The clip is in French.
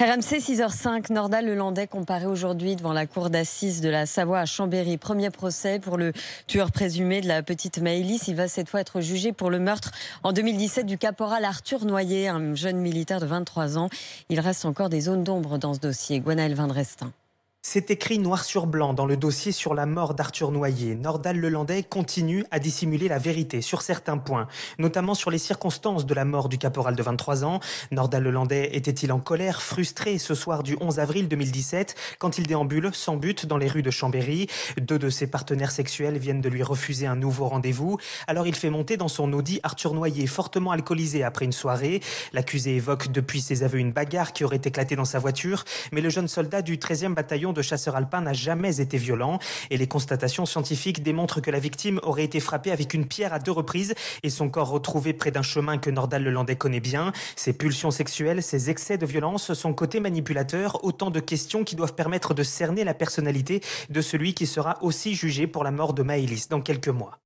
RMC 6h05, Nordal Lelandais comparé aujourd'hui devant la cour d'assises de la Savoie à Chambéry. Premier procès pour le tueur présumé de la petite Maëlys. Il va cette fois être jugé pour le meurtre en 2017 du caporal Arthur Noyer, un jeune militaire de 23 ans. Il reste encore des zones d'ombre dans ce dossier. Gwenaëlle Vindrestin. C'est écrit noir sur blanc dans le dossier sur la mort d'Arthur Noyer. Nordal Lelandais continue à dissimuler la vérité sur certains points, notamment sur les circonstances de la mort du caporal de 23 ans. Nordal Lelandais était-il en colère, frustré ce soir du 11 avril 2017 quand il déambule sans but dans les rues de Chambéry? Deux de ses partenaires sexuels viennent de lui refuser un nouveau rendez-vous. Alors il fait monter dans son Audi Arthur Noyer, fortement alcoolisé après une soirée. L'accusé évoque depuis ses aveux une bagarre qui aurait éclaté dans sa voiture, mais le jeune soldat du 13e bataillon de chasseurs alpins n'a jamais été violent et les constatations scientifiques démontrent que la victime aurait été frappée avec une pierre à 2 reprises et son corps retrouvé près d'un chemin que Nordal Lelandais connaît bien. Ses pulsions sexuelles, ses excès de violence, son côté manipulateur, autant de questions qui doivent permettre de cerner la personnalité de celui qui sera aussi jugé pour la mort de Maëlys dans quelques mois.